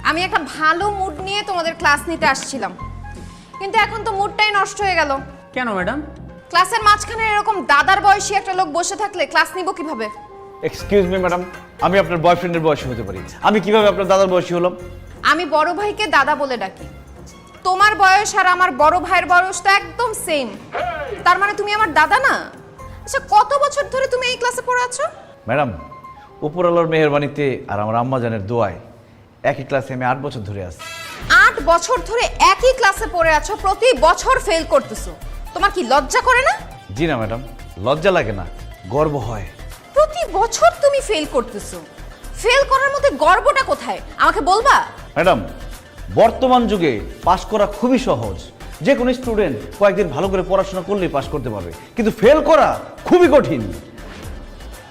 আমি একটা ভালো মুড নিয়ে তোমাদের ক্লাস নিতে আসছিলাম, কিন্তু এখন তো মুডটাই নষ্ট হয়ে গেল। কেন ম্যাডাম? ক্লাসের মাঝখানে এরকম দাদার বয়সী একটা লোক বসে থাকলে ক্লাস নিব কিভাবে? এক্সকিউজ মি ম্যাডাম, আমি আপনার বয়ফ্রেন্ডের বয়সী হতে পারি, আমি কিভাবে আপনার দাদার বয়সী হলাম? আমি বড় ভাইকে দাদা বলে ডাকি। তোমার বয়স আর আমার বড় ভাইয়ের বয়স তো একদম সেম, তার মানে তুমি আমার দাদা না? আচ্ছা, কত বছর ধরে তুমি এই ক্লাসে পড়ে আছো? ম্যাডাম, উপরওয়ালার মেহেরবানিতে আর আমার আম্মাজানের দোয়ায় একই ক্লাসে আমি 8 বছর ধরে আছি। 8 বছর ধরে একই ক্লাসে পড়ে আছো, প্রতি বছর ফেল করতেছো, তোমার কি লজ্জা করে না? জি না ম্যাডাম, লজ্জা লাগে না, গর্ব হয়। প্রতি বছর তুমি ফেল করতেছো, ফেল করার মধ্যে গর্বটা কোথায় আমাকে বলবা? ম্যাডাম, বর্তমান যুগে পাশ করা খুবই সহজ, যে কোনো স্টুডেন্ট কয়েকদিন ভালো করে পড়াশোনা করলেই পাশ করতে পারবে, কিন্তু ফেল করা খুবই কঠিন।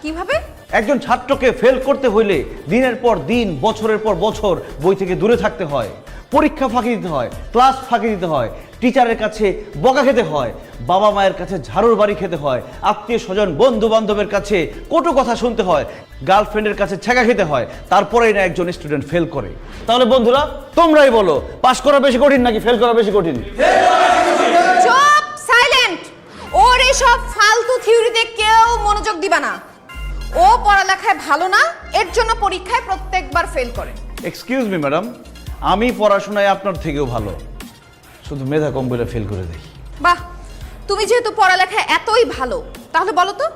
কিভাবে? একজন ছাত্রকে ফেল করতে হইলে দিনের পর দিন, বছরের পর বছর বই থেকে দূরে থাকতে হয়, পরীক্ষা ফাঁকি দিতে হয়, ক্লাস ফাঁকি দিতে হয়, টিচারের কাছে বকা খেতে হয়, বাবা মায়ের কাছে ঝাড়ুর বাড়ি খেতে হয়, আত্মীয় স্বজন বন্ধু বান্ধবের কাছে কটু কথা শুনতে হয়, গার্লফ্রেন্ডের কাছে ছ্যাঁকা খেতে হয়, তারপরেই না একজন স্টুডেন্ট ফেল করে। তাহলে বন্ধুরা, তোমরাই বলো, পাশ করা বেশি কঠিন নাকি ফেল করা বেশি কঠিন? চুপ, সাইলেন্ট। ওর এসব ফালতু থিওরিতে কেউ মনোযোগ দিবা না। ও পড়ালেখায় ভালো না, এর জন্য পরীক্ষায় প্রত্যেকবার ফেল করে। এক্সকিউজ মি ম্যাডাম, আমি পড়াশোনায় আপনার থেকেও ভালো, শুধু মেধা কম বলে ফেল করে দেই। বাহ, তুমি যেহেতু পড়ালেখায় এতই ভালো, তাহলে বলো তো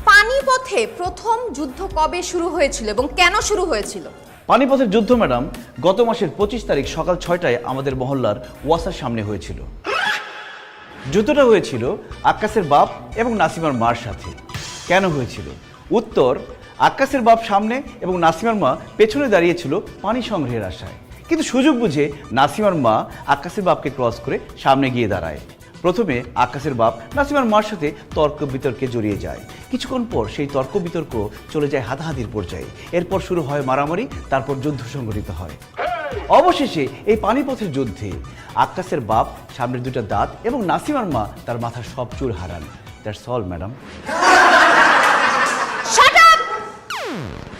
পানিপথে প্রথম যুদ্ধ কবে শুরু হয়েছিল এবং কেন শুরু হয়েছিল? পানিপথের যুদ্ধ ম্যাডাম গত মাসের 25 তারিখ সকাল 6টায় আমাদের মহল্লার ওয়াসার সামনে হয়েছিল। যুদ্ধটা হয়েছিল আক্কাসের বাপ এবং নাসিমার মার সাথে। কেন হয়েছিল? উত্তর, আক্কাসের বাপ সামনে এবং নাসিমার মা পেছনে দাঁড়িয়েছিল পানি সংগ্রহের আশায়, কিন্তু সুযোগ বুঝে নাসিমার মা আক্কাসের বাপকে ক্রস করে সামনে গিয়ে দাঁড়ায়। প্রথমে আক্কাসের বাপ নাসিমার মার সাথে তর্ক বিতর্কে জড়িয়ে যায়। কিছুক্ষণ পর সেই তর্ক বিতর্ক চলে যায় হাতাহাতির পর্যায়ে। এরপর শুরু হয় মারামারি, তারপর যুদ্ধ সংঘটিত হয়। অবশেষে এই পানিপথের যুদ্ধে আক্কাসের বাপ সামনের দুটো দাঁত এবং নাসিমার মা তার মাথার সব চুল হারান। That's all madam. Shut up!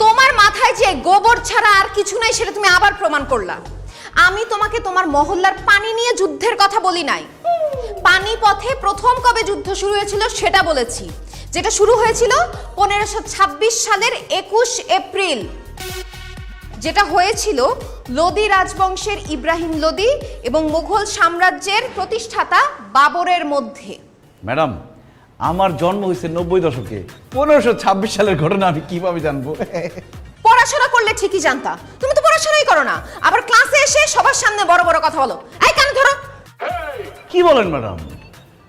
তোমার মাথায় যে গোবর ছাড়া আর কিছু নাই সেটা তুমি আবার প্রমাণ করলা। আমি তোমাকে তোমার মহল্লার পানি নিয়ে যুদ্ধের কথা বলি নাই। পানিপথে প্রথম কবে যুদ্ধ শুরু হয়েছিল সেটা বলেছি, যেটা শুরু হয়েছিল 1526 সালের 21 এপ্রিল, যেটা হয়েছিল লোদি রাজবংশের ইব্রাহিম লোদি এবং মুঘল সাম্রাজ্যের প্রতিষ্ঠাতা বাবরের মধ্যে। ম্যাডাম, আমার জন্ম হয়েছে 90 দশকে, 1526 সালের ঘটনা আমি কিভাবে জানবো? পড়াশোনা করলে ঠিকই জানতা, তুমি তো পড়াশোনাই করো না, আবার ক্লাসে এসে সবার সামনে বড় বড় কথা বলো। এই কানে ধরো। কি বলেন ম্যাডাম?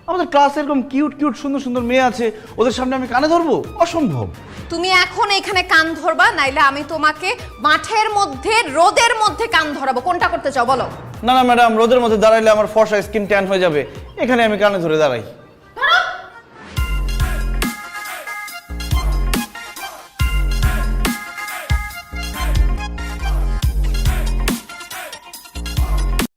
আমাদের ক্লাসে এরকম কিউট কিউট সুন্দর সুন্দর মেয়ে আছে, ওদের সামনে আমি কানে ধরবো? অসম্ভব। তুমি এখন এখানে কান ধরবা, নাইলে আমি তোমাকে মাঠের মধ্যে রোদের মধ্যে কান ধরাবো। কোনটা করতে চাও বলো? না না ম্যাডাম, রোদের মধ্যে দাঁড়াইলে আমার ফর্সা স্কিন ট্যান হয়ে যাবে, এখানে আমি কানে ধরে দাঁড়াই।